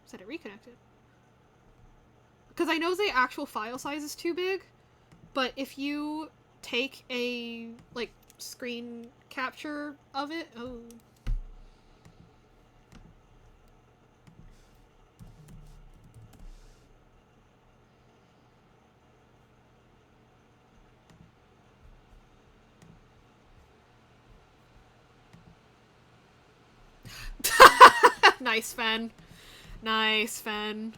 Said it reconnected. Because I know the actual file size is too big, but if you take a, like, screen capture of it... Oh. Nice, Fen. Nice, Fen.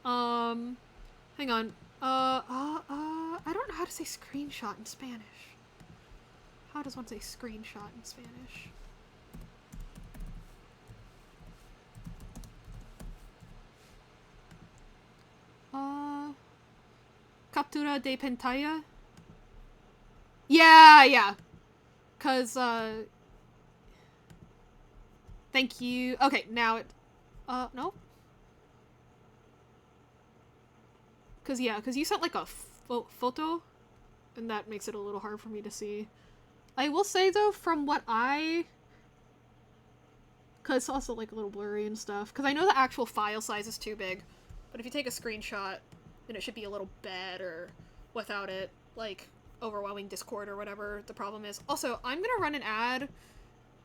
Hang on. I don't know how to say screenshot in Spanish. How does one say screenshot in Spanish? Captura de pantalla? Yeah. Cause, thank you. Okay, now it, no? Cause you sent, like, a photo, and that makes it a little hard for me to see. I will say, though, from what cause it's also, like, a little blurry and stuff, cause I know the actual file size is too big, but if you take a screenshot, then it should be a little better without it, like, overwhelming Discord or whatever the problem is. Also, I'm gonna run an ad,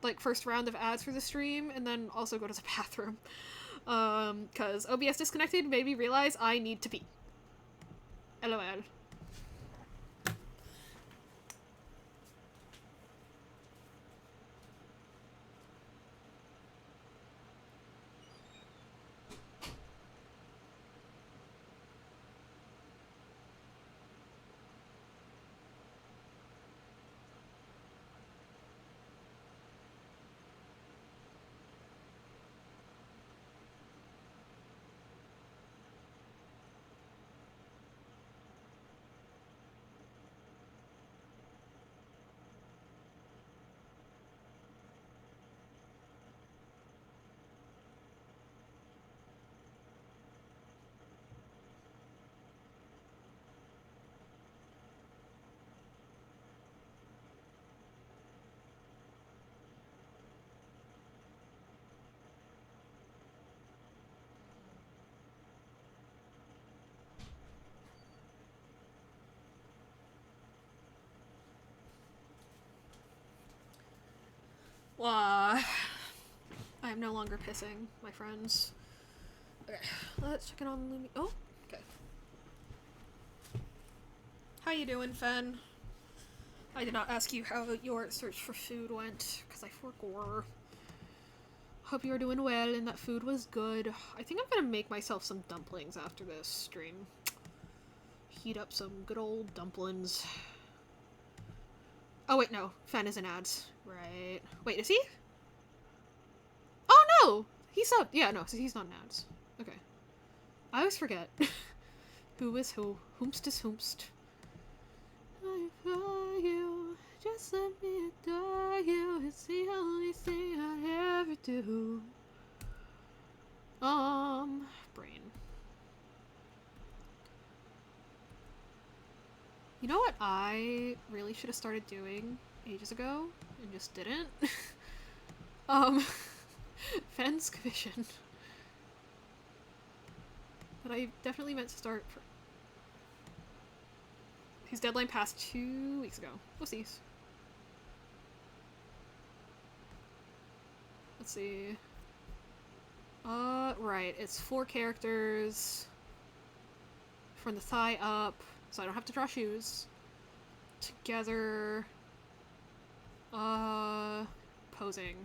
like, first round of ads for the stream, and then also go to the bathroom. Cause OBS disconnected made me realize I need to pee. LOL. I am no longer pissing, my friends. Okay, let's check in on Lumi. Oh, okay. How you doing, Fen? I did not ask you how your search for food went, because I forgot. Hope you are doing well and that food was good. I think I'm gonna make myself some dumplings after this stream. Heat up some good old dumplings. Oh wait, no. Fen is in ads. Right. Wait, is he? Oh no! He's not. Yeah, no, he's not in ads. Okay. I always forget. Who is who? Whomst is whomst. I for you. Just let me adore you. It's the only thing I ever do. Brain. You know what I really should have started doing ages ago and just didn't? Fen's commission. But I definitely meant to start for... His deadline passed 2 weeks ago. Whoopsies. Let's see. Right. It's 4 characters from the thigh up, so I don't have to draw shoes. Together. Posing.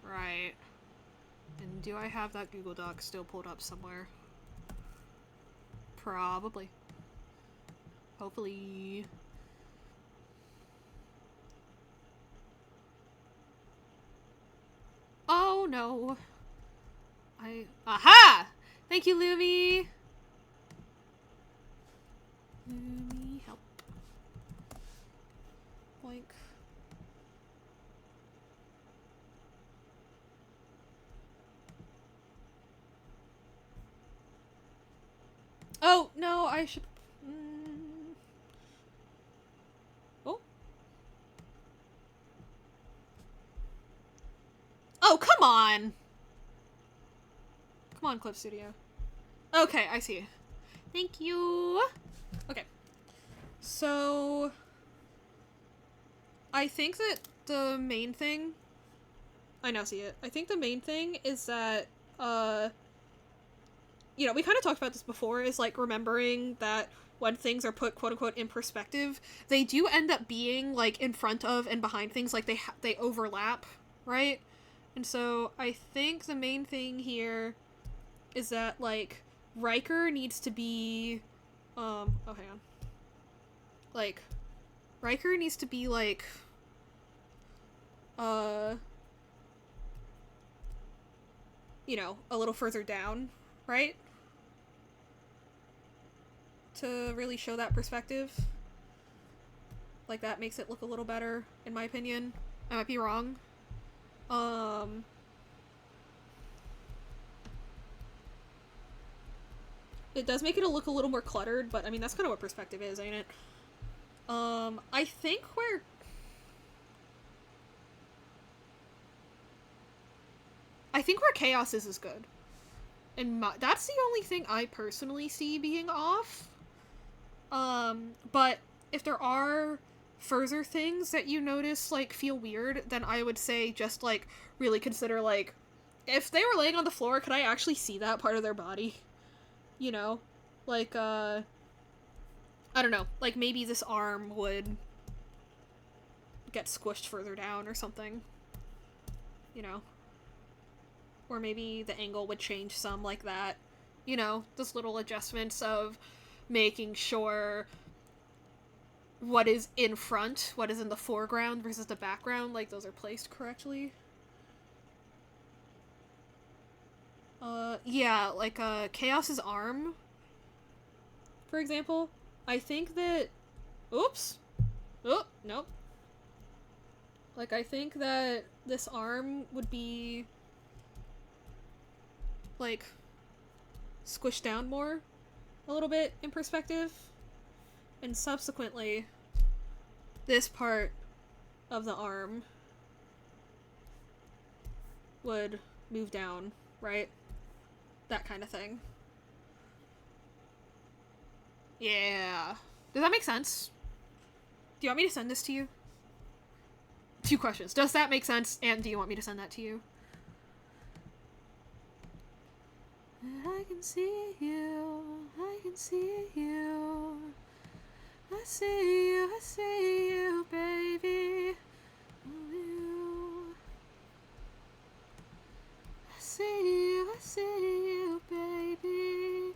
Right. And do I have that Google Doc still pulled up somewhere? Probably. Hopefully. Oh no. Aha! Thank you, Lumi! Lumi, help. Boink. Oh, no, I should... Oh. Oh, come on! Come on, Clip Studio. Okay, I see. Thank you. Okay. So, I think that the main thing... I now see it. I think the main thing is that, you know, we kind of talked about this before, is, like, remembering that when things are put, quote-unquote, in perspective, they do end up being, like, in front of and behind things, like, they overlap, right? And so, I think the main thing here is that, like, Riker needs to be, oh, hang on. Like, Riker needs to be, like, you know, a little further down, right? To really show that perspective. Like, that makes it look a little better, in my opinion. I might be wrong. It does make it look a little more cluttered, but I mean, that's kind of what perspective is, ain't it? I think where... chaos is good. And that's the only thing I personally see being off. But if there are further things that you notice, like, feel weird, then I would say just, like, really consider, like, if they were laying on the floor, could I actually see that part of their body? You know? Like, I don't know. Like, maybe this arm would get squished further down or something. You know? Or maybe the angle would change some like that. You know, those little adjustments of making sure what is in front, what is in the foreground versus the background, like, those are placed correctly. Yeah, like, Chaos's arm, for example, I think that... Oops! Oh, nope. Like, I think that this arm would be, like, squished down more a little bit in perspective. And subsequently, this part of the arm would move down, right? That kind of thing. Yeah. Does that make sense? Do you want me to send this to you? 2 questions. Does that make sense? And do you want me to send that to you? I can see you. I can see you. I see you. I see you, baby. I see you. I see you, baby.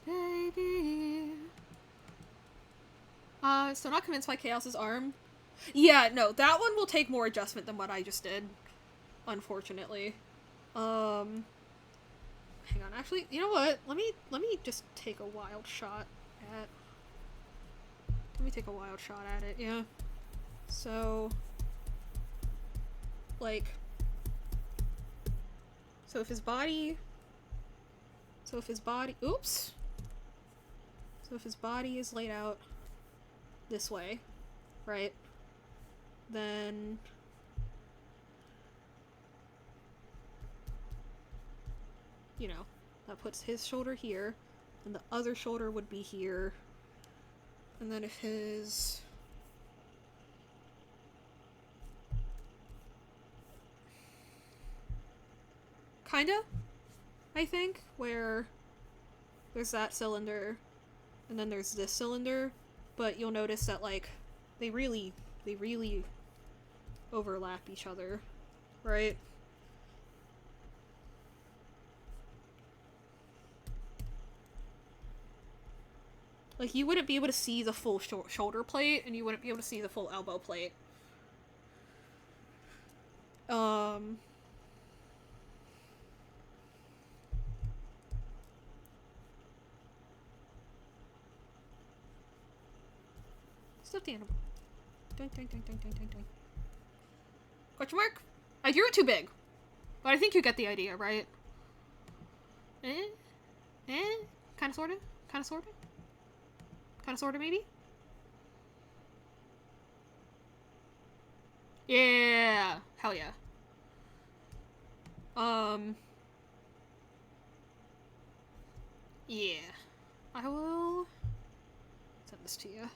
Baby. So not convinced by Chaos's arm. Yeah, no, that one will take more adjustment than what I just did. Unfortunately. Hang on, actually, you know what? Let me just take a wild shot at... Let me take a wild shot at it, yeah. So... Like... So if his body... Oops! So if his body is laid out this way, right? Then... You know, that puts his shoulder here, and the other shoulder would be here. And then if his... Kinda, I think, where there's that cylinder, and then there's this cylinder, but you'll notice that, like, they really overlap each other, right? Like, you wouldn't be able to see the full shoulder plate, and you wouldn't be able to see the full elbow plate. Stuffed animal. Doink, doink, doink, doink, doink, doink, doink. Question mark? I drew it too big. But I think you get the idea, right? Kinda sorta? Kinda sorta? Kinda sorta, maybe? Yeah! Hell yeah. Yeah. I will send this to you.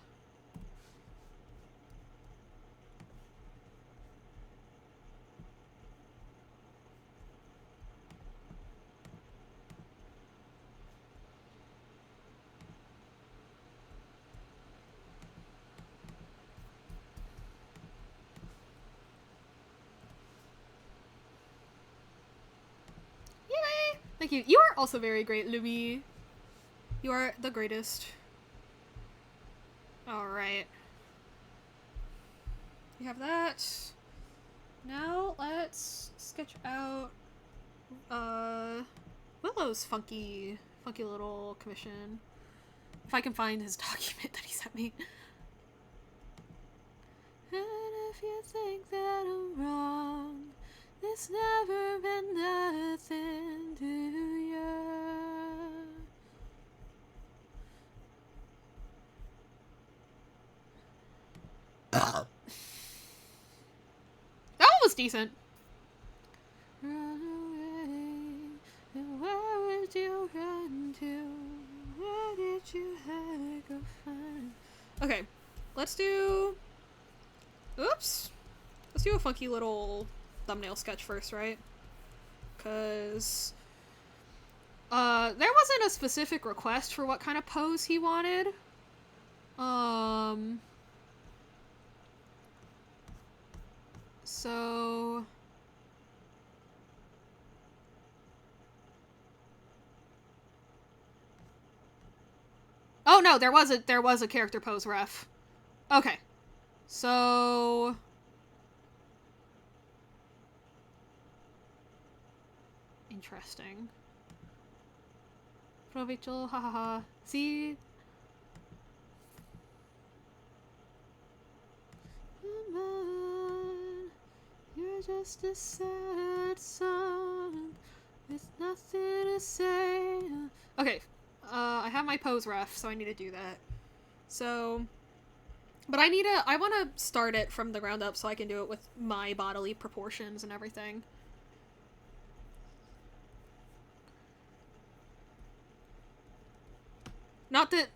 Yay! Thank you. You are also very great, Louis. You are the greatest. Alright. We have that. Now let's sketch out Willow's funky little commission. If I can find his document that he sent me. And if you think that I'm wrong, it's never been nothing to you. That one was decent. Run away, and where would you run to? Where did you go find? Okay, let's do. Oops. Let's do a funky little thumbnail sketch first, right? Because there wasn't a specific request for what kind of pose he wanted. So oh no, there was a character pose ref. Okay. So interesting. Provincial, hahaha. See? You're just a sad song with nothing to say. Okay, I have my pose ref, so I need to do that. So, but I want to start it from the ground up so I can do it with my bodily proportions and everything. Not that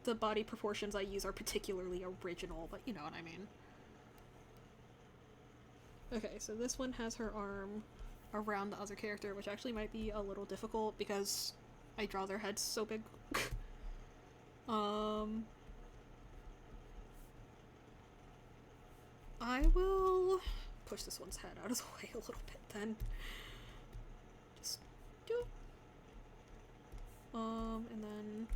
the body proportions I use are particularly original, but you know what I mean. Okay, so this one has her arm around the other character, which actually might be a little difficult because I draw their heads so big. I will push this one's head out of the way a little bit then. Just do it. And then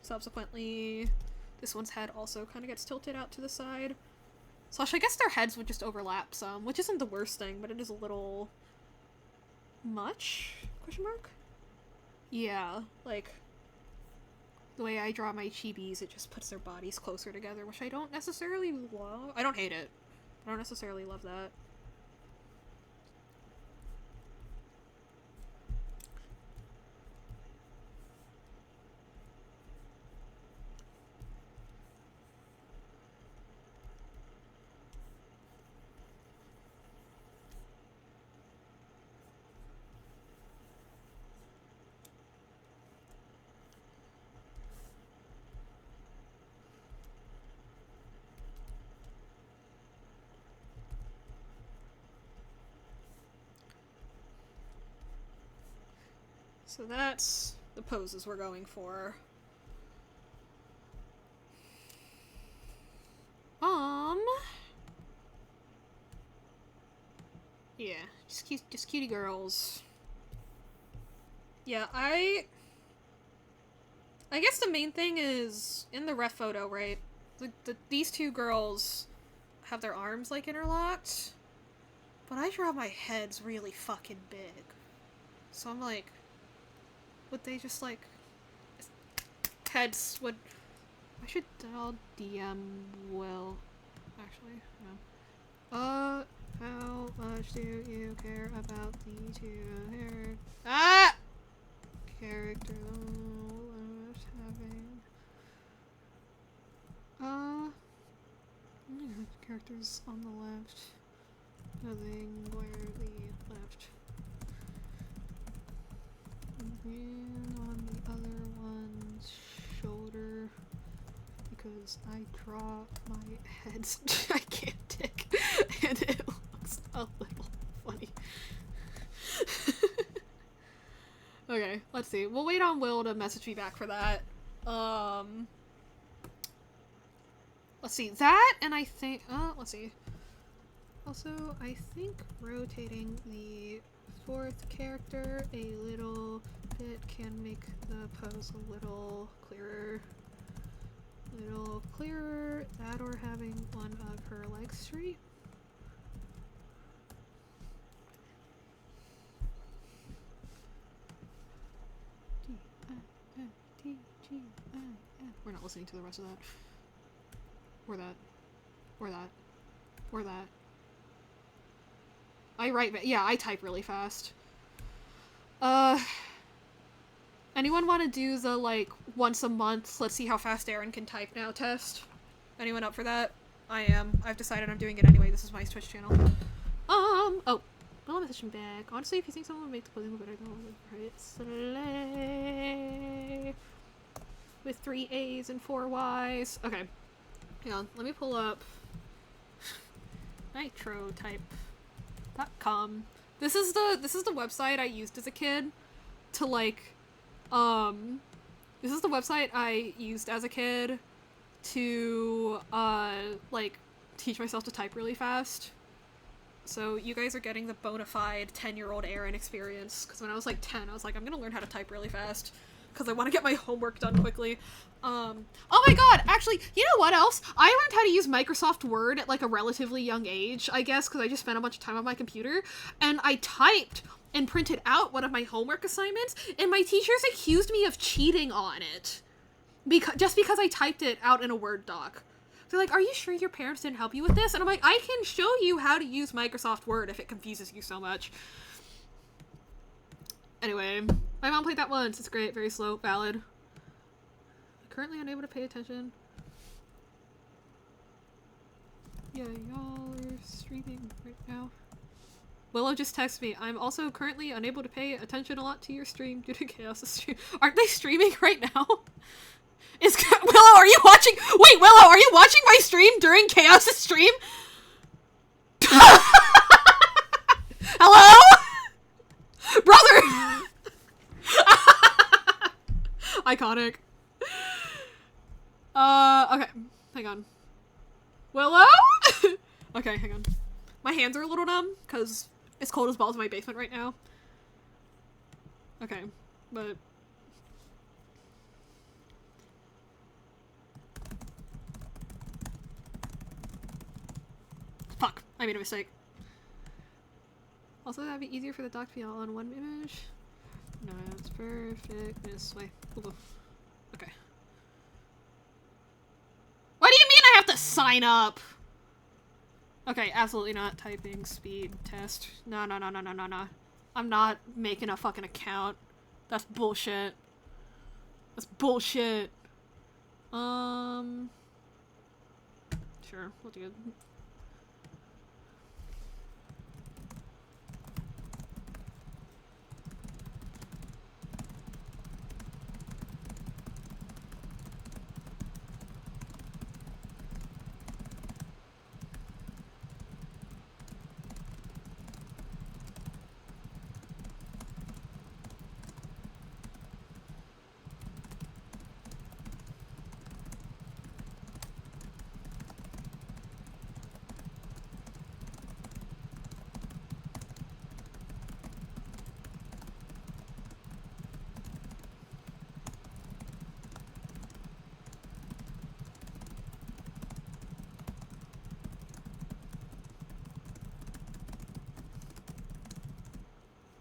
subsequently this one's head also kind of gets tilted out to the side. Slash, I guess their heads would just overlap some, which isn't the worst thing, but it is a little much? Question mark? Yeah, like the way I draw my chibis, it just puts their bodies closer together, which I don't necessarily love. I don't hate it. I don't necessarily love that. So that's the poses we're going for. Yeah, just cutie girls. Yeah, I guess the main thing is in the ref photo, right? These two girls have their arms like interlocked, but I draw my heads really fucking big. So I'm like, would they just like heads would? I'll DM Will. Actually, no. How much do you care about the two character having characters on the left, nothing where the left. And on the other one's shoulder, because I draw my heads gigantic, and it looks a little funny. Okay, let's see. We'll wait on Will to message me back for that. Let's see. That, and I think... let's see. Also, I think rotating the fourth character a little bit can make the pose a little clearer. That or having one of her legs straight. We're not listening to the rest of that. Or that. Or that. Or that. I write, yeah, I type really fast. Anyone want to do the, like, once a month, let's see how fast Aaron can type now test? Anyone up for that? I am. I've decided I'm doing it anyway. This is my Twitch channel. Oh. I'll message him back. Honestly, if you think someone will make the clothing better, don't right? Slay. With 3 A's and 4 Y's. Okay. Hang on. Let me pull up nitrotype.com. This is the website I used as a kid to, like, this is the website I used as a kid to, like, teach myself to type really fast. So you guys are getting the bona fide 10-year-old Aaron experience, because when I was, like, 10, I was like, I'm gonna learn how to type really fast, because I want to get my homework done quickly. Oh my god, actually, you know what else? I learned how to use Microsoft Word at, like, a relatively young age, I guess, because I just spent a bunch of time on my computer, and I typed and printed out one of my homework assignments, and my teachers accused me of cheating on it. Just because I typed it out in a Word doc. They're like, are you sure your parents didn't help you with this? And I'm like, I can show you how to use Microsoft Word if it confuses you so much. Anyway, my mom played that once. It's great, very slow, valid. Currently unable to pay attention. Yeah, y'all are streaming right now. Willow just texted me. I'm also currently unable to pay attention a lot to your stream due to Chaos' stream. Aren't they streaming right now? Willow, are you watching? Wait, Willow, are you watching my stream during Chaos' stream? Hello? Brother! Iconic. Okay. Hang on. Willow? Okay, hang on. My hands are a little numb, because it's cold as balls in my basement right now. Okay, but... Fuck, I made a mistake. Also, that'd be easier for the doc to be all on one image. No, it's perfect this way. Ooh. Okay. What do you mean I have to sign up? Okay, absolutely not. Typing speed test. No. I'm not making a fucking account. That's bullshit. That's bullshit. Sure, we'll do it.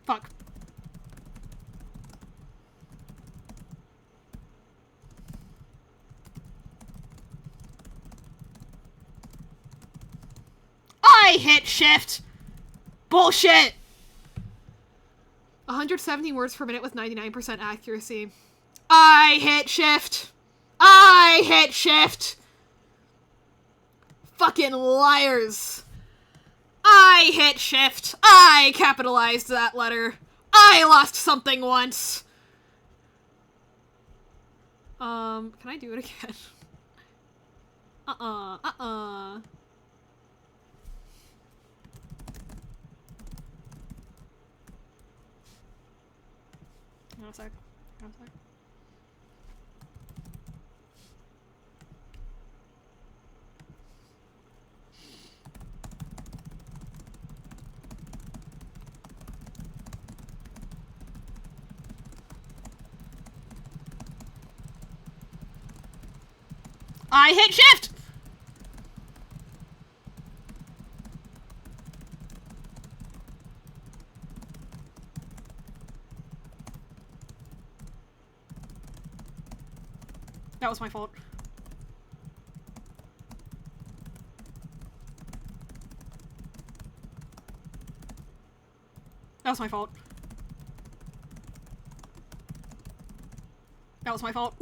Fuck. I hit shift! Bullshit! 170 words per minute with 99% accuracy. I hit shift! I hit shift! Fucking liars! I hit shift! I capitalized that letter! I lost something once! Can I do it again? Uh-uh. Hang on a sec. I hit shift! That was my fault. That was my fault. That was my fault.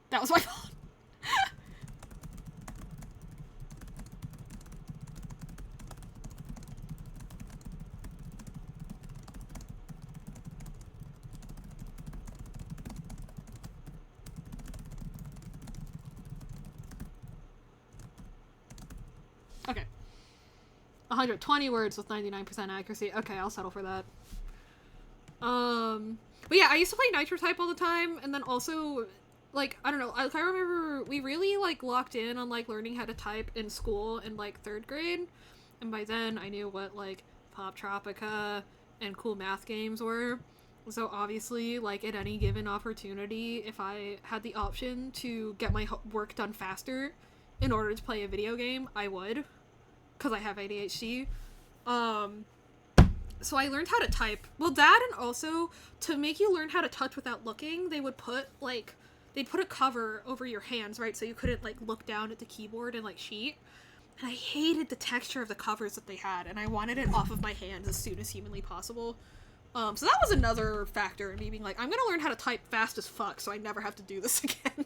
That was my fault. Okay. 120 words with 99% accuracy. Okay, I'll settle for that. But yeah, I used to play Nitro Type all the time, and then also, like, I don't know, I remember we really, like, locked in on, like, learning how to type in school in, like, 3rd grade, and by then I knew what, like, Pop Tropica and cool math games were. So obviously, like, at any given opportunity, if I had the option to get my work done faster in order to play a video game, I would, because I have ADHD. So I learned how to type. Well, that, and also, to make you learn how to touch without looking, they would put, like, they'd put a cover over your hands, right? So you couldn't, like, look down at the keyboard and, like, cheat. And I hated the texture of the covers that they had, and I wanted it off of my hands as soon as humanly possible. So that was another factor in me being like, I'm gonna learn how to type fast as fuck so I never have to do this again.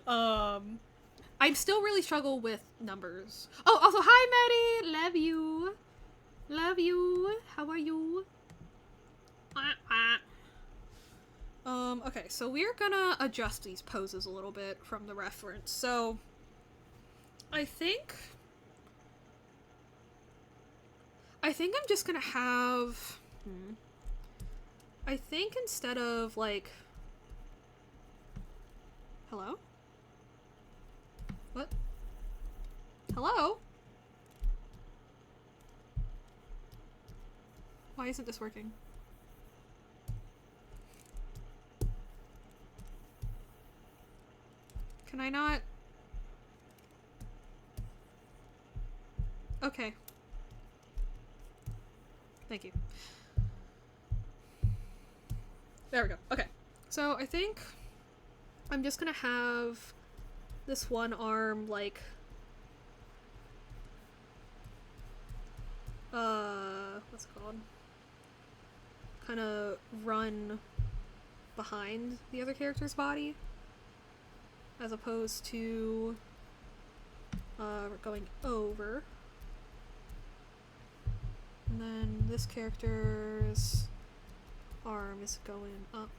I still really struggle with numbers. Oh, also, hi, Maddie! Love you. Love you. How are you? Okay, so we're gonna adjust these poses a little bit from the reference. So, I think I'm just gonna have... I think instead of, like... Hello? What? Hello? Why isn't this working? Can I not? Okay. Thank you. There we go. Okay. So I think I'm just gonna have this one arm, like, what's it called? Kind of run behind the other character's body, as opposed to going over. And then this character's arm is going up.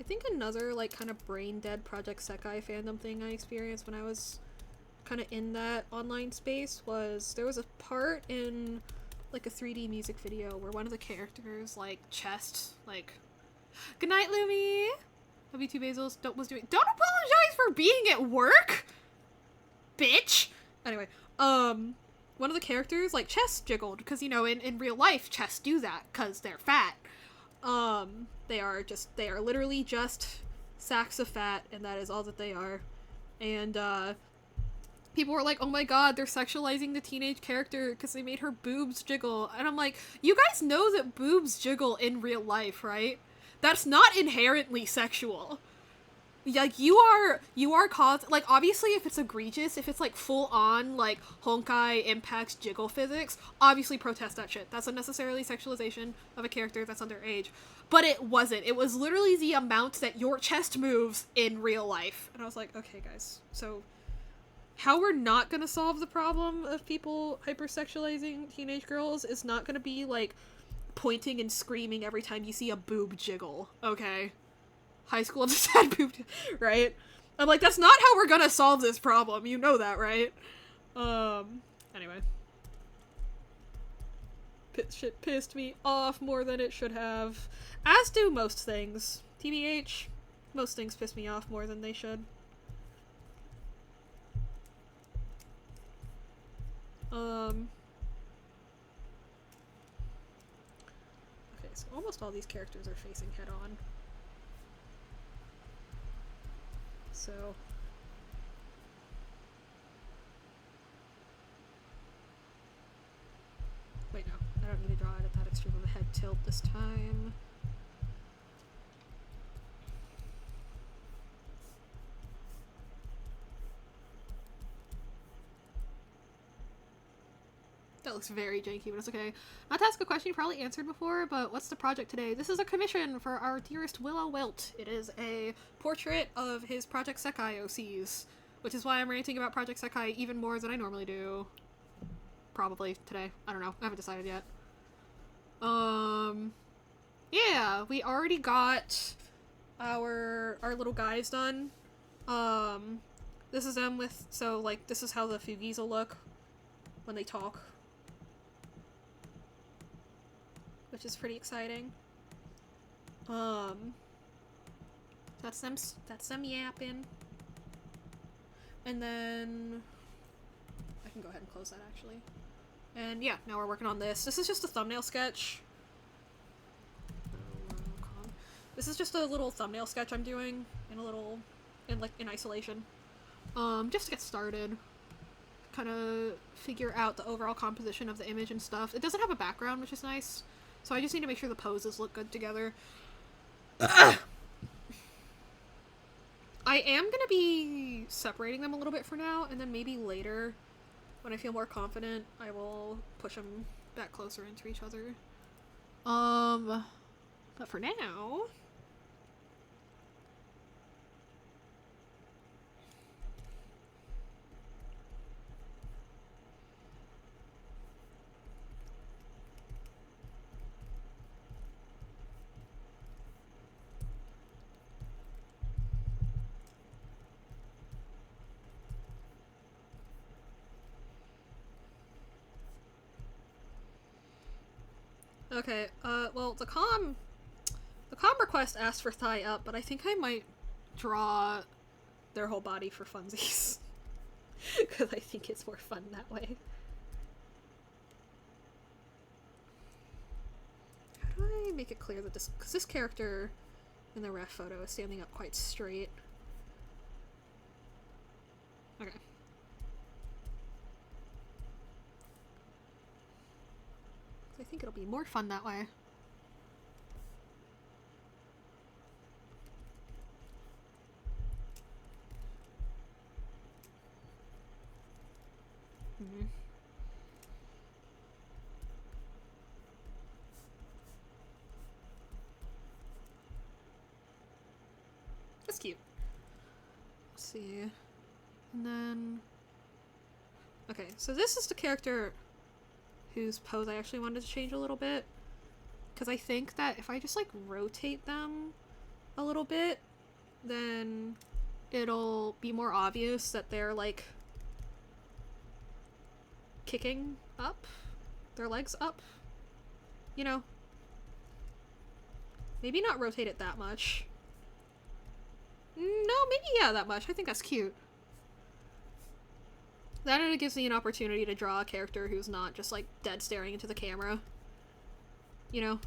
I think another, like, kind of brain-dead Project Sekai fandom thing I experienced when I was kind of in that online space was there was a part in, like, a 3D music video where one of the characters, like, chest, like... Good night, Lumi! W2 Basils don't apologize for being at work! Bitch! Anyway, one of the characters, like, chest jiggled, because, you know, in real life, chests do that, because they're fat. They are literally just sacks of fat, and that is all that they are. And, people were like, oh my god, they're sexualizing the teenage character because they made her boobs jiggle. And I'm like, you guys know that boobs jiggle in real life, right? That's not inherently sexual. Like, you are like, obviously, if it's egregious, if it's, like, full-on, like, Honkai impacts jiggle physics, obviously protest that shit. That's unnecessarily sexualization of a character that's underage. But it wasn't. It was literally the amount that your chest moves in real life. And I was like, okay, guys, so how we're not gonna solve the problem of people hypersexualizing teenage girls is not gonna be, like, pointing and screaming every time you see a boob jiggle, okay? High school just had boob, right? I'm like, that's not how we're gonna solve this problem, you know that, right? Anyway. Shit pissed me off more than it should have. As do most things. TBH, most things piss me off more than they should. Okay, so almost all these characters are facing head on. So... Wait, no. I don't need to draw it at that extreme of a head tilt this time. That looks very janky, but it's okay. Not to ask a question you probably answered before, but what's the project today? This is a commission for our dearest Willow Welt. It is a portrait of his Project Sekai OCs, which is why I'm ranting about Project Sekai even more than I normally do. Probably today. I don't know. I haven't decided yet. Yeah, we already got our little guys done. This is them with, so, like, this is how the Fugies will look when they talk. Which is pretty exciting. That's them yapping. And then I can go ahead and close that actually. And yeah, now we're working on this. This is just a thumbnail sketch. This is just a little thumbnail sketch I'm doing in isolation. Just to get started. Kind of figure out the overall composition of the image and stuff. It doesn't have a background, which is nice. So I just need to make sure the poses look good together. I am gonna be separating them a little bit for now, and then maybe later, when I feel more confident, I will push them back closer into each other. But for now... Okay, well, the comm request asked for thigh up, but I think I might draw their whole body for funsies. Because I think it's more fun that way. How do I make it clear that because this character in the ref photo is standing up quite straight. Okay. I think it'll be more fun that way. Mm-hmm. That's cute. Let's see. And then... Okay, so this is the character whose pose I actually wanted to change a little bit. Because I think that if I just, like, rotate them a little bit, then it'll be more obvious that they're, like, kicking up, their legs up, you know? Maybe not rotate it that much. No, maybe yeah, that much. I think that's cute. Then it gives me an opportunity to draw a character who's not just, like, dead staring into the camera. You know?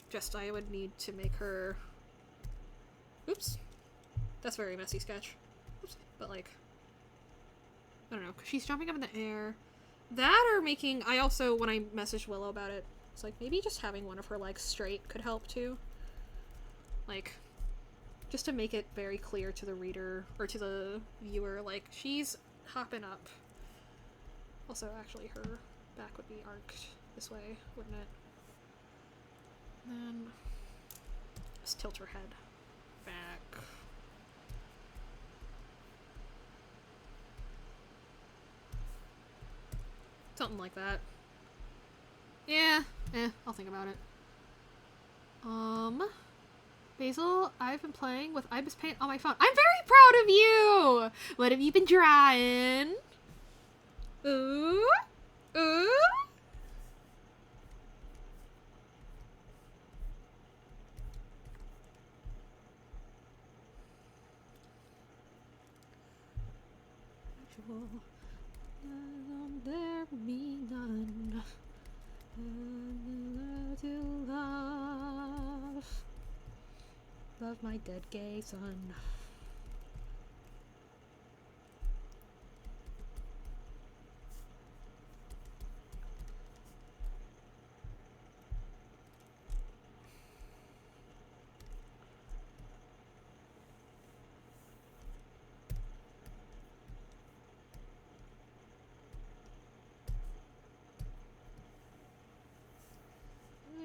Just I would need to make her... Oops. That's a very messy sketch. Oops. But, like... I don't know, 'cause she's jumping up in the air. That or making... I also, when I messaged Willow about it, it's like, maybe just having one of her legs straight could help, too. Like... Just to make it very clear to the reader, or to the viewer, like, she's hopping up. Also, actually, her back would be arced this way, wouldn't it? And then... just tilt her head back. Something like that. Yeah, I'll think about it. Basil, I've been playing with Ibis Paint on my phone. I'm very proud of you! What have you been drawing? Ooh? Ooh? There be none to love my dead gay son.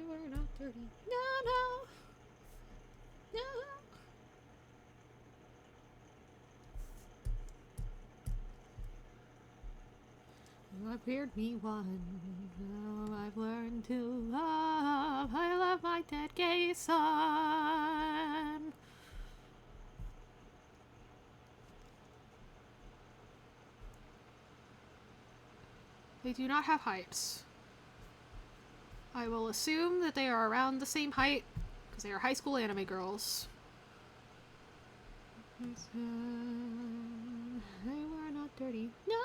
We're not dirty. No. You appeared me one. Now I've learned to love. I love my dead gay son. They do not have heights. I will assume that they are around the same height because they are high school anime girls. They were not dirty. No.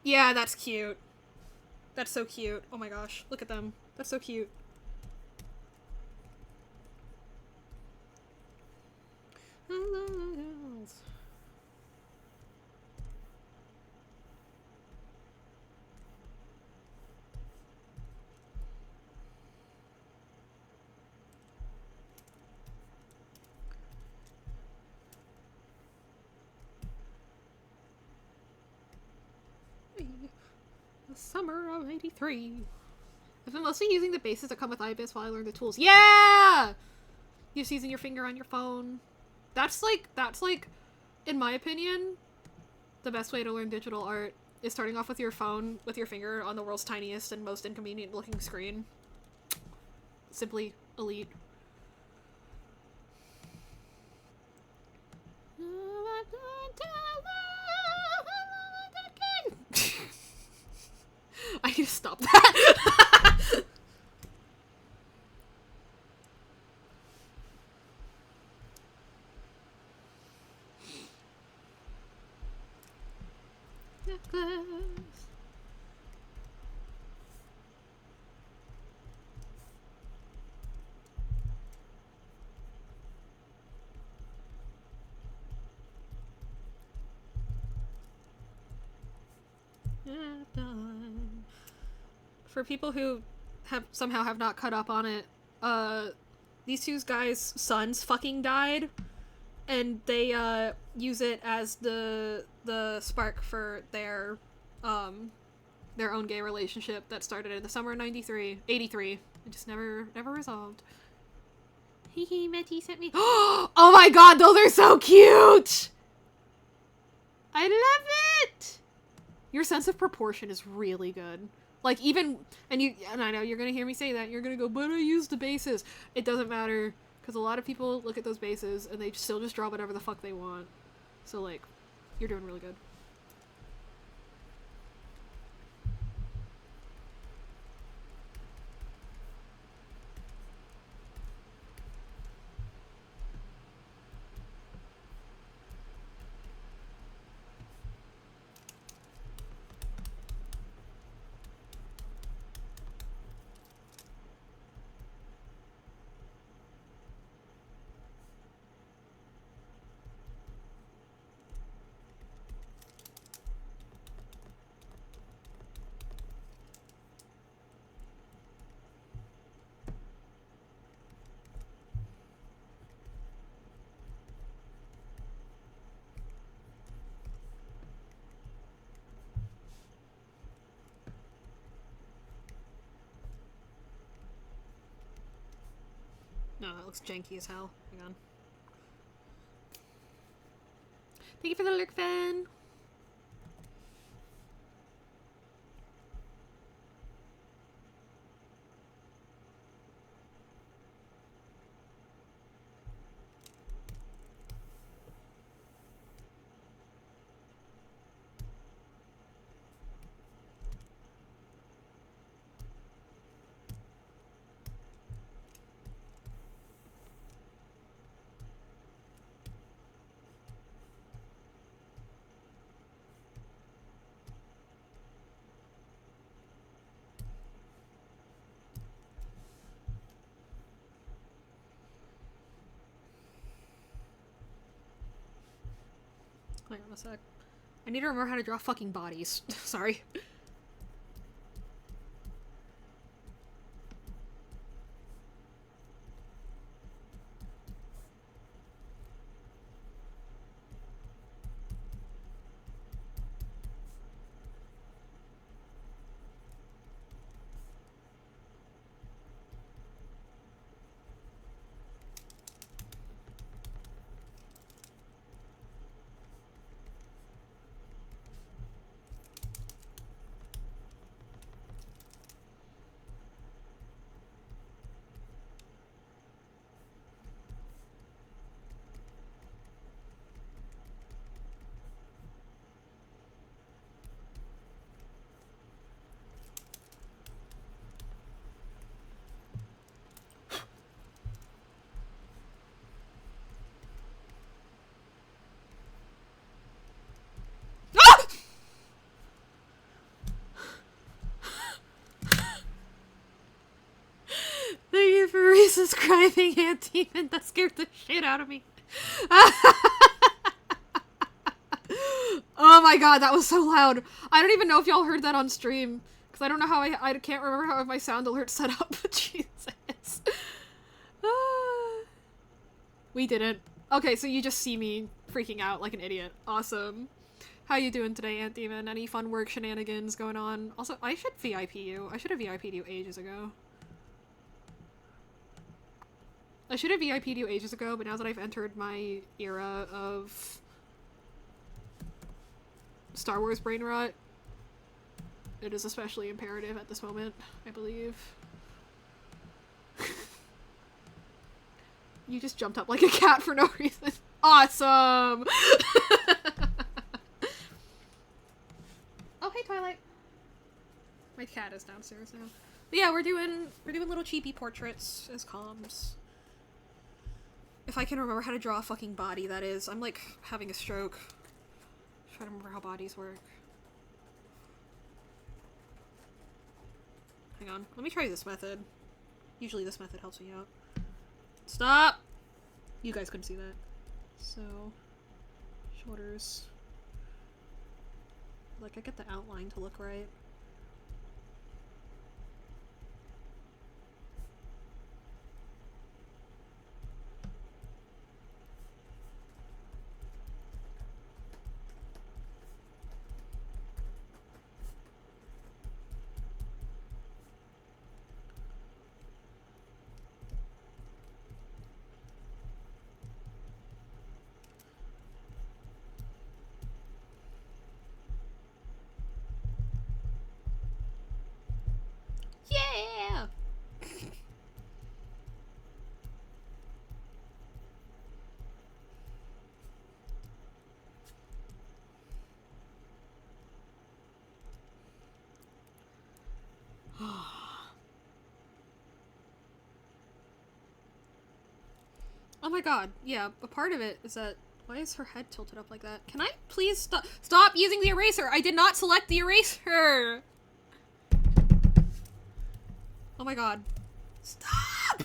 Yeah, that's cute. That's so cute. Oh my gosh, look at them. That's so cute. I love girls. The summer of '83. I've been mostly using the bases that come with Ibis while I learn the tools. Yeah! You're just using your finger on your phone. That's like, in my opinion, the best way to learn digital art is starting off with your phone, with your finger on the world's tiniest and most inconvenient looking screen. Simply elite. I need to stop that. Necklace. Done. For people who somehow have not caught up on it, these two guys' sons fucking died, and they use it as the spark for their own gay relationship that started in the summer of 83. It just never resolved. Hee Meti sent me. Oh my god, those are so cute! I love it! Your sense of proportion is really good. Like, even, and I know you're gonna hear me say that, you're gonna go, but I use the bases. It doesn't matter, because a lot of people look at those bases, and they still just draw whatever the fuck they want. So, like, you're doing really good. No, that looks janky as hell. Hang on. Thank you for the lurk, fan. on a sec. I need to remember how to draw fucking bodies. Sorry. Thank you for resubscribing, Ant Demon. That scared the shit out of me. Oh my god, that was so loud. I don't even know if y'all heard that on stream. Because I don't know how I can't remember how I have my sound alert set up. Jesus. We didn't. Okay, so you just see me freaking out like an idiot. Awesome. How you doing today, Ant Demon? Any fun work shenanigans going on? Also, I should VIP you. I should have VIP'd you ages ago. I should have VIP'd you ages ago, but now that I've entered my era of Star Wars brain rot, it is especially imperative at this moment, I believe. You just jumped up like a cat for no reason. Awesome! Oh, hey, Twilight. My cat is downstairs now. But yeah, we're doing little chibi portraits as comms. If I can remember how to draw a fucking body, that is. I'm like having a stroke. Trying to remember how bodies work. Hang on. Let me try this method. Usually this method helps me out. Stop! You guys couldn't see that. So, shoulders. Like, I get the outline to look right. Yeah! Oh my god, yeah, a part of it is that, why is her head tilted up like that? Can I please stop using the eraser? I did not select the eraser! Oh my god. Stop!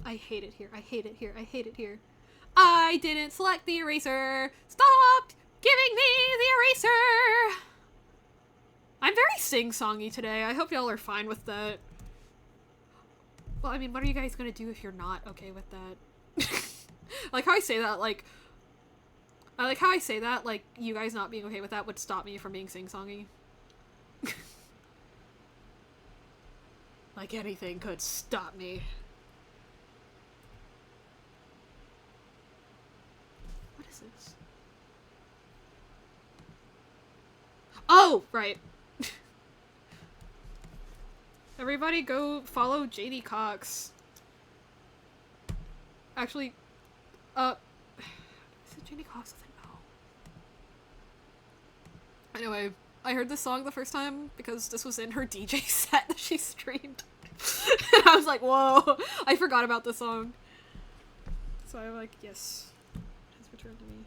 I hate it here, I hate it here, I hate it here. I didn't select the eraser! Stop giving me the eraser! I'm very sing-songy today. I hope y'all are fine with that. Well, I mean, what are you guys gonna do if you're not okay with that? Like how I say that, like... I like how I say that, like, you guys not being okay with that would stop me from being sing-songy. Like anything could stop me. What is this? Oh, right. Everybody go follow JD Cox. Actually, is it JD Cox? Anyway, I heard this song the first time because this was in her DJ set that she streamed. And I was like, whoa, I forgot about this song. So I'm like, yes, it has returned to me.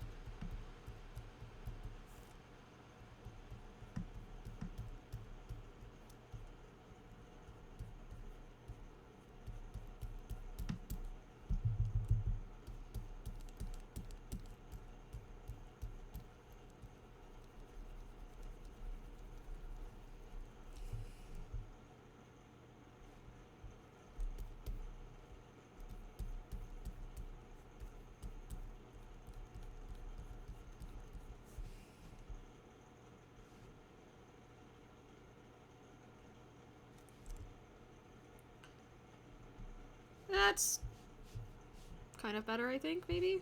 that's kind of better, I think, maybe?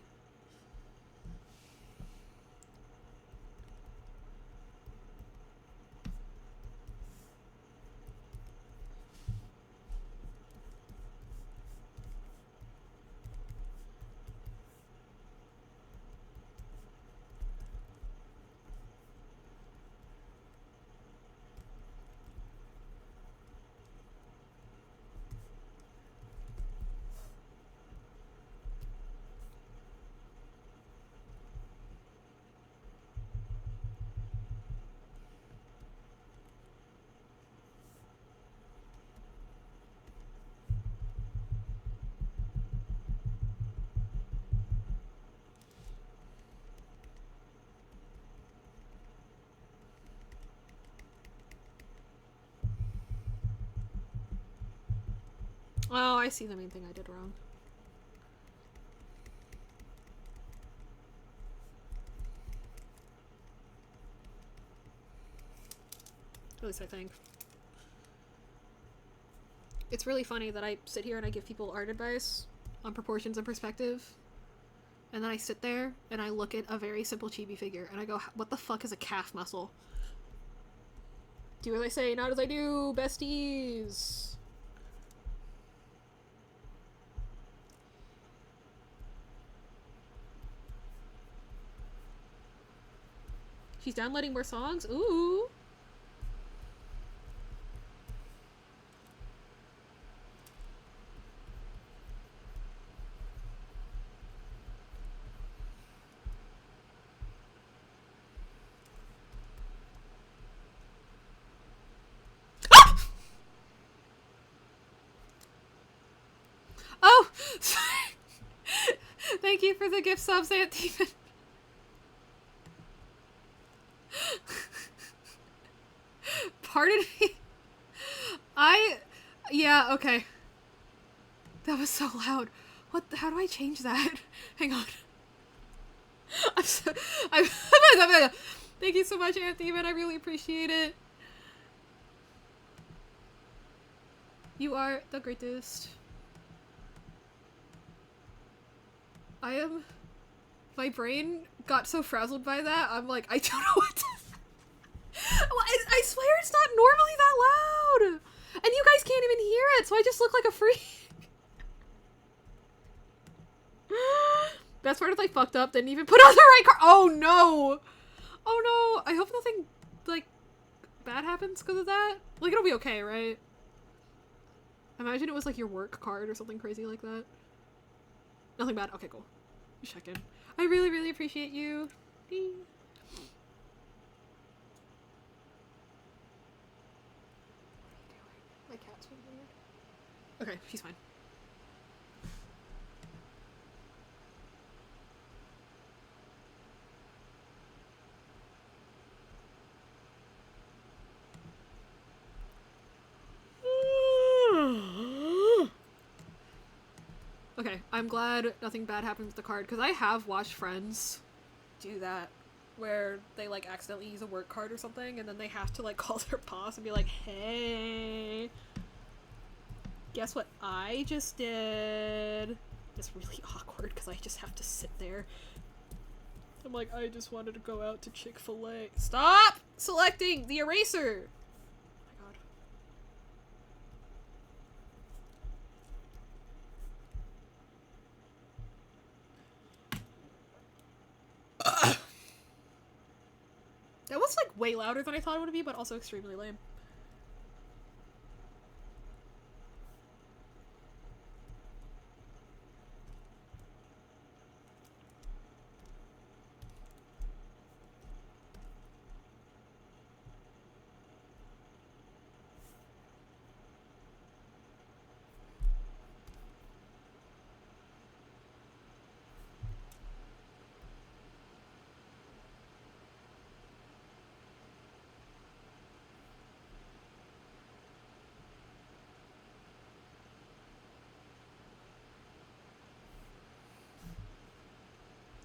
Oh, I see the main thing I did wrong. At least I think. It's really funny that I sit here and I give people art advice on proportions and perspective, and then I sit there and I look at a very simple chibi figure and I go, what the fuck is a calf muscle? Do as I say, not as I do, besties! She's downloading more songs? Ooh! Oh! Thank you for the gift subs, Aunt Demon. Pardon me? Yeah, okay. That was so loud. How do I change that? Hang on. Thank you so much, Aunt Demon. I really appreciate it. You are the greatest. My brain got so frazzled by that, I'm like, I don't know what to... I swear it's not normally that loud! And you guys can't even hear it, so I just look like a freak. Best part is I fucked up, didn't even put on the right card. Oh no! Oh no! I hope nothing, like, bad happens because of that. Like, it'll be okay, right? Imagine it was like your work card or something crazy like that. Nothing bad. Okay, cool. Just checking. I really, really appreciate you. Bye. My cat's being weird. Okay, she's fine. Okay, I'm glad nothing bad happened with the card, because I have watched friends do that, where they, like, accidentally use a work card or something, and then they have to, like, call their boss and be like, hey, guess what I just did? It's really awkward, because I just have to sit there. I'm like, I just wanted to go out to Chick-fil-A. Stop selecting the eraser! That was, like, way louder than I thought it would be, but also extremely lame.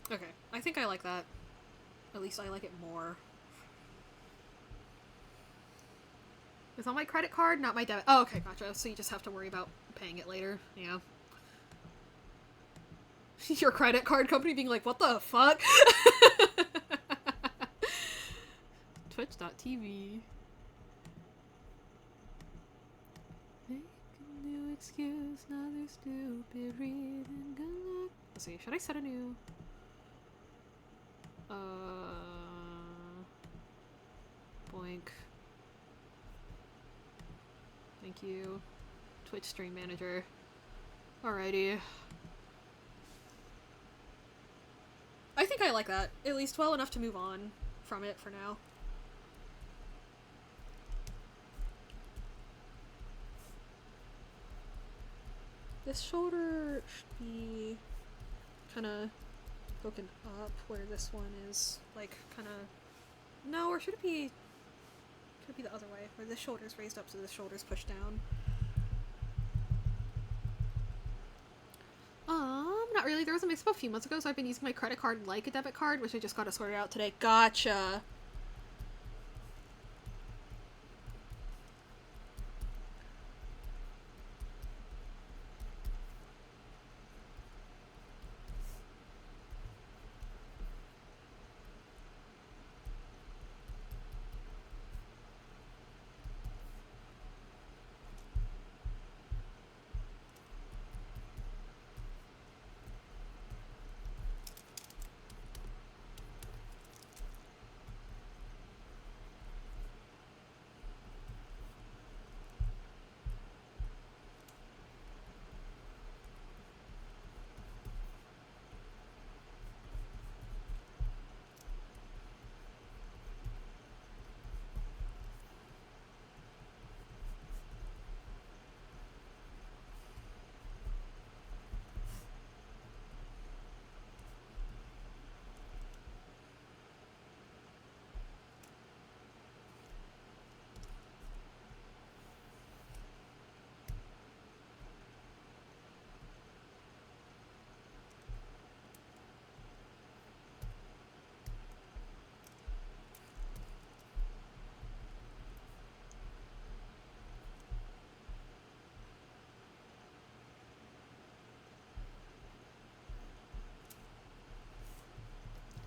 Okay, I think I like that. At least I like it more. It's on my credit card, not my debit. Oh, okay, gotcha. So you just have to worry about paying it later. Yeah. Your credit card company being like, what the fuck? Twitch.tv. Make a new excuse, another stupid reason. Good luck. Let's see, should I set a new? Boink. Thank you. Twitch stream manager. Alrighty. I think I like that. At least well enough to move on from it for now. This shoulder should be kind of poking up where this one is, like, kind of... No, or should it be... Could it be the other way, where this shoulder's raised up so this shoulder's pushed down? Not really. There was a mix-up a few months ago, so I've been using my credit card like a debit card, which I just got to sort out today. Gotcha!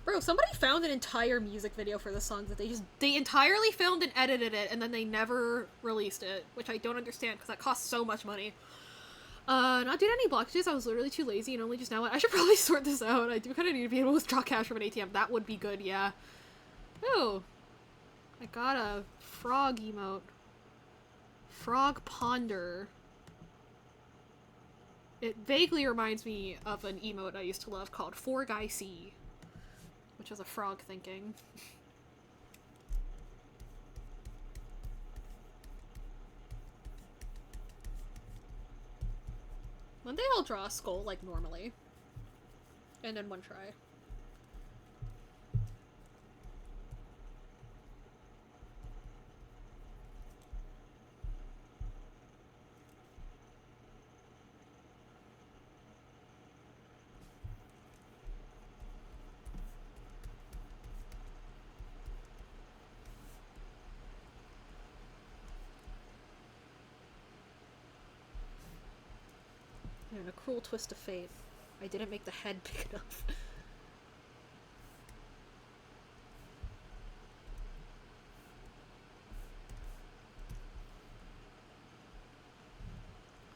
Bro, somebody found an entire music video for this song that they entirely filmed and edited it, and then they never released it, which I don't understand, because that costs so much money. Not doing any blockages, I was literally too lazy, and only just now I should probably sort this out. I do kind of need to be able to withdraw cash from an ATM. That would be good, yeah. Ooh. I got a frog emote. Frog Ponder. It vaguely reminds me of an emote I used to love called 4GuyC. Which is a frog thinking. One day I'll draw a skull like normally. And in one try. And a cruel twist of fate. I didn't make the head big enough.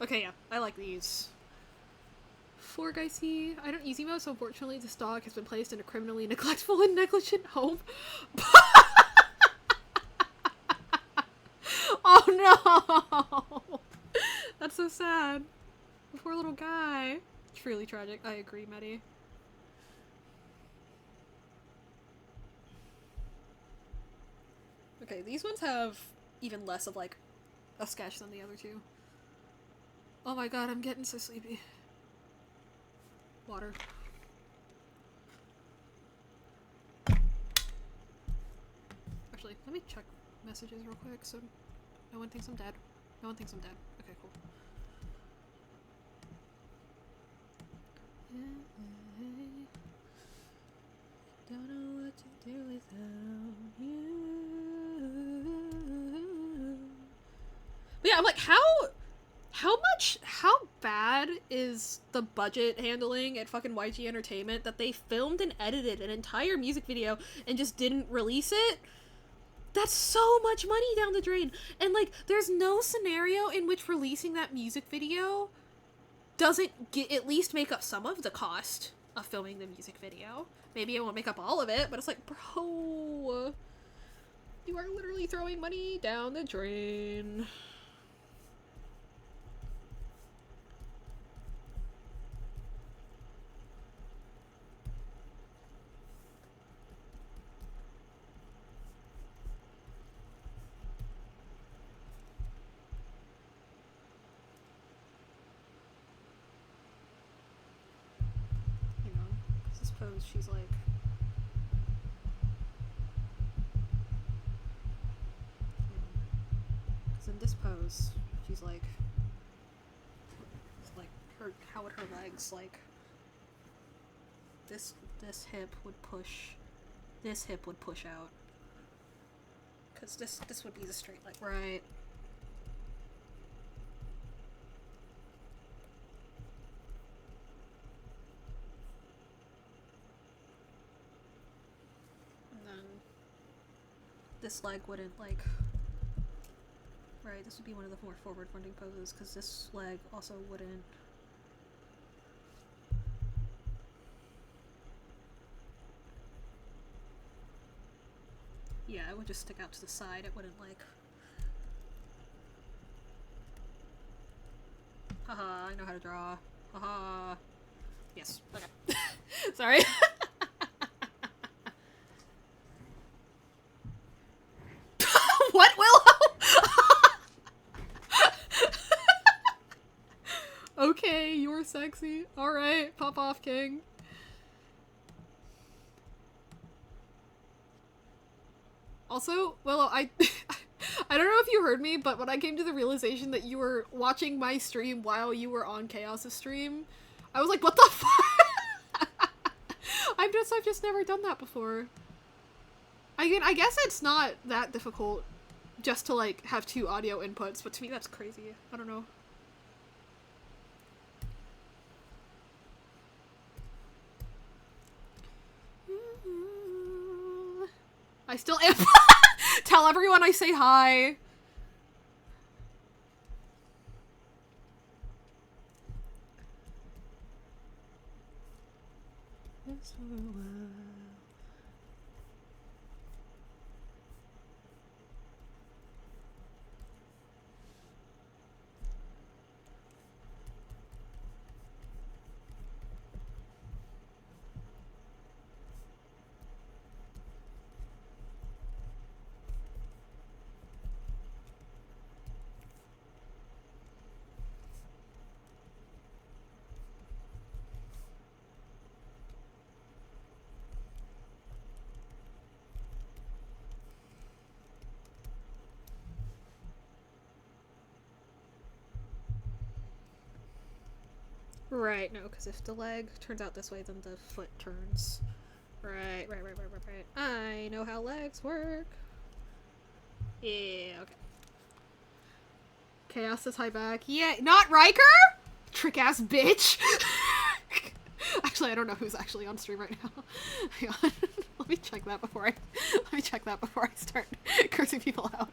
Okay, yeah, I like these. 4GuyC. I don't use emotes, so unfortunately this dog has been placed in a criminally neglectful and negligent home. Oh no! That's so sad. The poor little guy. It's really tragic. I agree, Medi. Okay, these ones have even less of, like, a sketch than the other two. Oh my god, I'm getting so sleepy. Water. Actually, let me check messages real quick so no one thinks I'm dead. No one thinks I'm dead. Okay, cool. Don't know what to do without you. But yeah, I'm like, how How bad is the budget handling at fucking YG Entertainment that they filmed and edited an entire music video and just didn't release it? That's so much money down the drain. And, like, there's no scenario in which releasing that music video doesn't at least make up some of the cost of filming the music video. Maybe it won't make up all of it, but it's like, bro, you are literally throwing money down the drain. She's like, because in this pose, she's like, it's like her, how would her legs, like, this hip would push, this hip would push out, because this would be the straight leg, right? This leg wouldn't, like, right, this would be one of the more forward-funding poses, because this leg also wouldn't, yeah, it would just stick out to the side, it wouldn't, like, haha, I know how to draw, haha, yes, okay, sorry. What, Willow? Okay, you're sexy. Alright, pop off, king. Also, Willow, I don't know if you heard me, but when I came to the realization that you were watching my stream while you were on Chaos's stream, I was like, what the fuck? I've just never done that before. I guess it's not that difficult just to, like, have two audio inputs, but to me that's crazy. I don't know. I still am. Tell everyone I say hi. Right, no, because if the leg turns out this way, then the foot turns. Right. I know how legs work. Yeah, okay. Chaos says hi back. Yeah, not Riker? Trick-ass bitch! Actually, I don't know who's actually on stream right now. Hang on. Let me check that before I start cursing people out.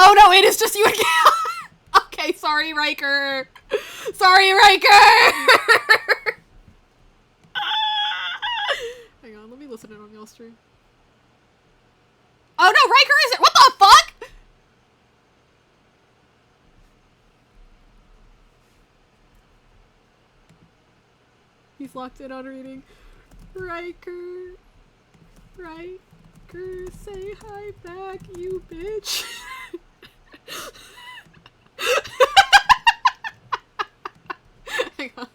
Oh no, it is just you again! Okay, sorry, Riker! Sorry, Riker! Hang on, let me listen in on y'all stream. Oh no, Riker is it? What the fuck?! He's locked in on reading. Riker, say hi back, you bitch. Hang on.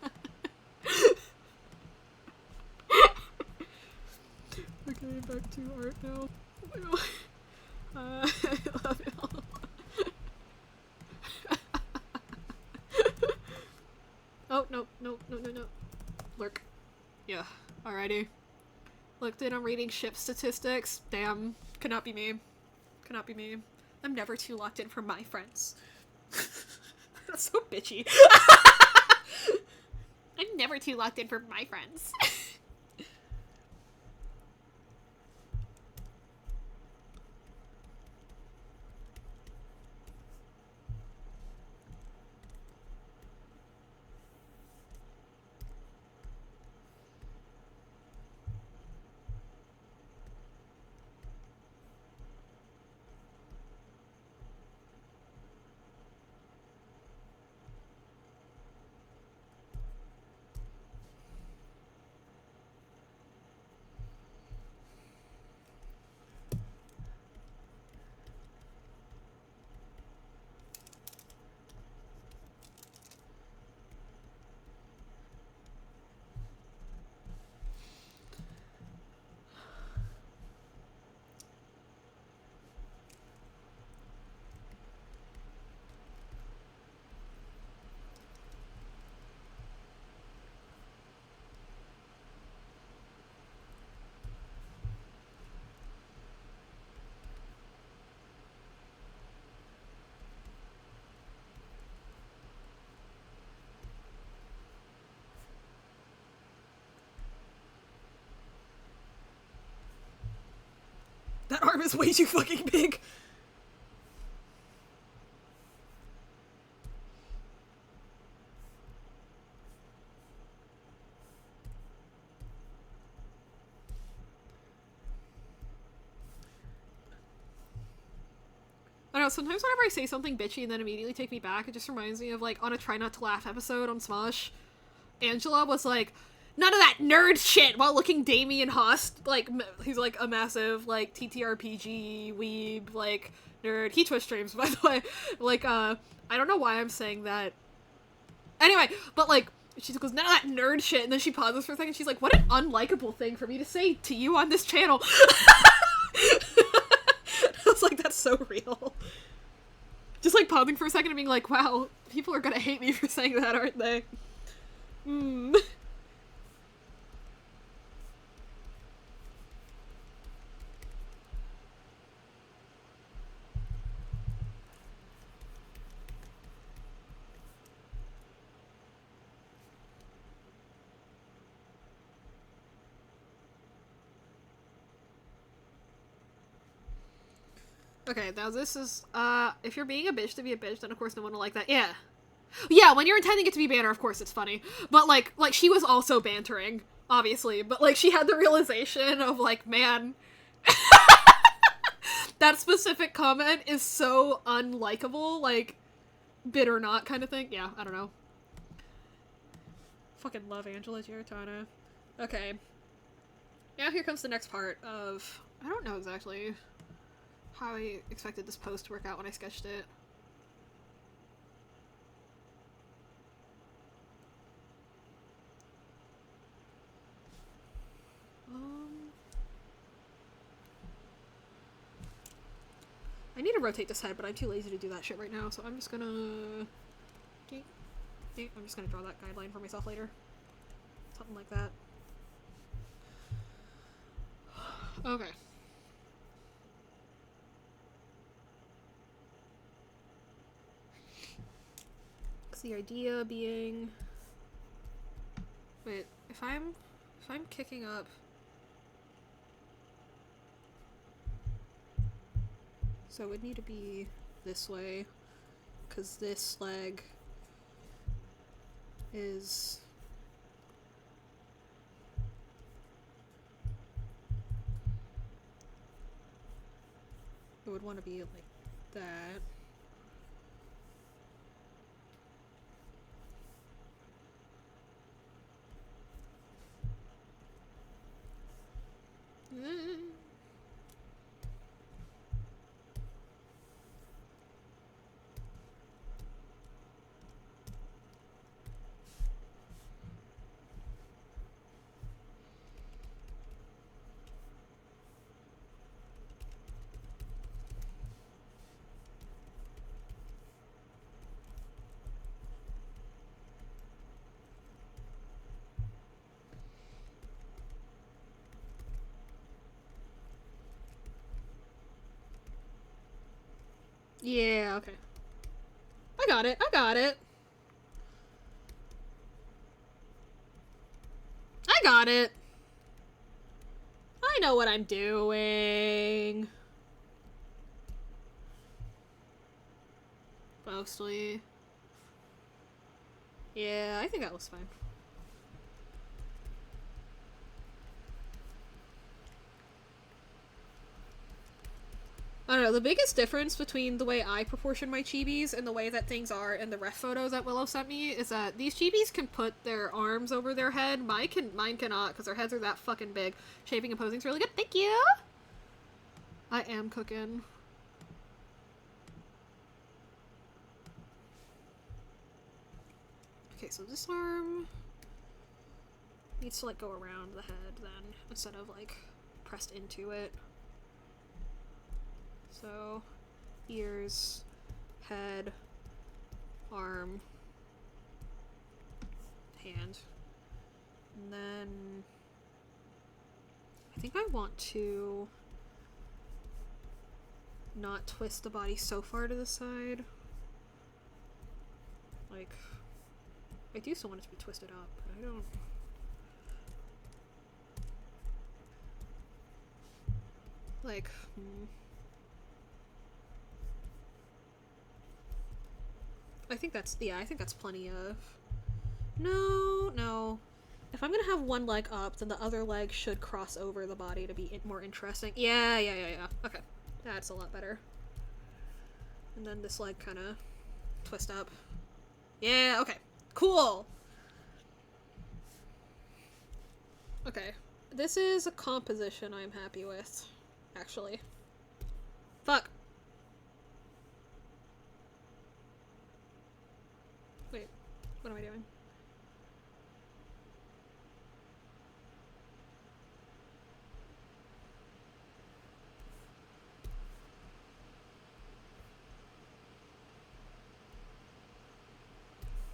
Okay, back to art now. Oh my god. I love it all. Oh, no. Lurk. Yeah, alrighty. Looked in, I'm reading ship statistics. Damn, could not be me. Cannot be me. I'm never too locked in for my friends. That's so bitchy. I'm never too locked in for my friends. That arm is way too fucking big. I know, sometimes whenever I say something bitchy and then immediately take me back, it just reminds me of, like, on a Try Not to Laugh episode on Smosh, Angela was like, none of that nerd shit, while looking Damien Host, like, he's, like, a massive, like, TTRPG, weeb, like, nerd. He Twitch streams, by the way. Like, I don't know why I'm saying that. Anyway, but, like, she goes, none of that nerd shit, and then she pauses for a second, she's like, what an unlikable thing for me to say to you on this channel. I was like, that's so real. Just, like, pausing for a second and being like, wow, people are gonna hate me for saying that, aren't they? Hmm. Okay, now this is, if you're being a bitch to be a bitch, then of course no one will like that. Yeah. Yeah, when you're intending it to be banter, of course it's funny. But, like, she was also bantering, obviously. But, like, she had the realization of, like, man, that specific comment is so unlikable, like, bit or not kind of thing. Yeah, I don't know. Fucking love Angela Giarratana. Okay. Now here comes the next part of, I don't know exactly how I expected this pose to work out when I sketched it. I need to rotate this head, but I'm too lazy to do that shit right now, so I'm just gonna... I'm just gonna draw that guideline for myself later. Something like that. Okay. So the idea being... Wait, if I'm kicking up... So it would need to be this way, because this leg is... It would want to be like that. Yeah, okay. I got it. I got it. I got it. I know what I'm doing. Mostly. Yeah, I think that was fine. I don't know, the biggest difference between the way I proportion my chibis and the way that things are in the ref photos that Willow sent me is that these chibis can put their arms over their head. Mine cannot, because their heads are that fucking big. Shaping and posing's really good. Thank you! I am cooking. Okay, so this arm needs to, like, go around the head then, instead of, like, pressed into it. So, ears, head, arm, hand. And then I think I want to not twist the body so far to the side. Like, I do still want it to be twisted up, but I don't... Like, I think that's, yeah, I think that's plenty of... No. If I'm gonna have one leg up, then the other leg should cross over the body to be more interesting. Yeah. Okay. That's a lot better. And then this leg kind of twist up. Yeah, okay. Cool! Okay. This is a composition I'm happy with, actually. Fuck! Wait, what am I doing?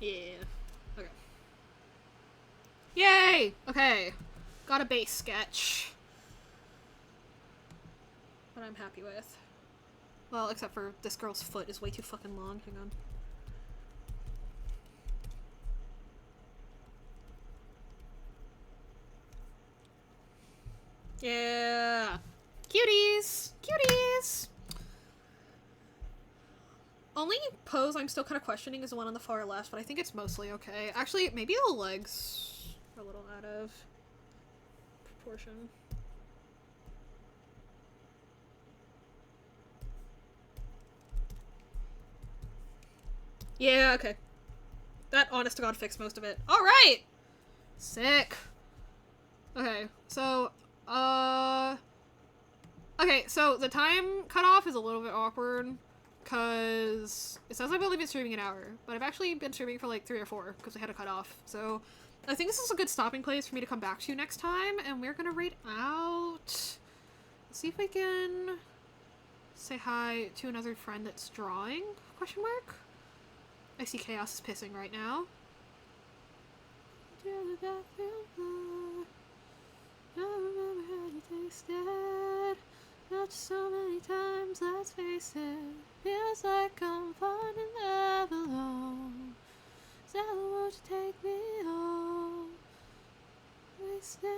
Yeah. Okay. Yay! Okay. Got a base sketch. That I'm happy with. Well, except for this girl's foot is way too fucking long. Hang on. Yeah! Cuties! Cuties! Only pose I'm still kind of questioning is the one on the far left, but I think it's mostly okay. Actually, maybe the legs are a little out of proportion. Yeah, okay. That, honest to God, fixed most of it. Alright! Sick. Okay, so, okay, so the time cutoff is a little bit awkward, because it says I've only been streaming an hour, but I've actually been streaming for like 3 or 4, because I had a cutoff, so I think this is a good stopping place for me to come back to next time, and we're gonna rate out... Let's see if I can say hi to another friend that's drawing, question mark? I see Chaos is pissing right now. I remember how you tasted. Not so many times, let's face it. Feels like I'm finding love alone. So won't you take me home? Wasted.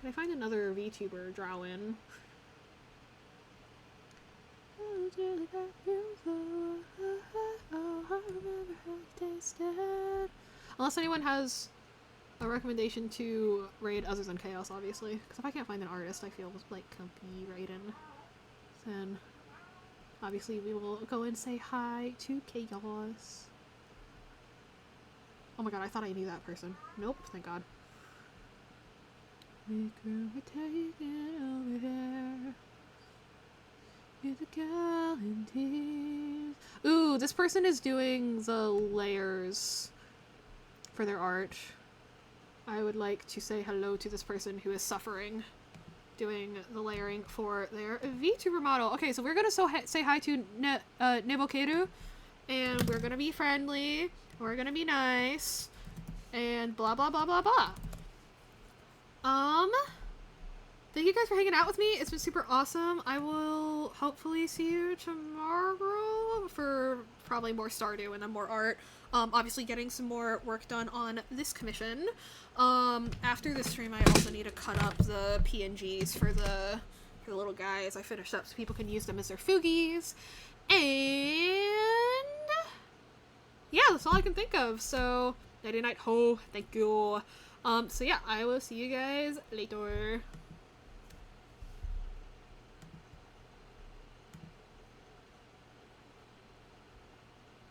Can I find another VTuber drawing? Unless anyone has a recommendation to raid other than Chaos, obviously. Because if I can't find an artist I feel like copyrighted, then obviously we will go and say hi to Chaos. Oh my god, I thought I knew that person. Nope, thank god. Girl, we're taking over here. You're the girl in tears. Ooh, this person is doing the layers for their art. I would like to say hello to this person who is suffering doing the layering for their VTuber model. Okay, so we're gonna say hi to Nebokeru, and we're gonna be friendly, we're gonna be nice, and blah blah blah blah blah. thank you guys for hanging out with me. It's been super awesome. I will hopefully see you tomorrow for probably more Stardew and then more art. Obviously getting some more work done on this commission. After this stream, I also need to cut up the PNGs for the little guys. I finished up so people can use them as their foogies. And yeah, that's all I can think of. So, nighty night ho, thank you. So yeah, I will see you guys later.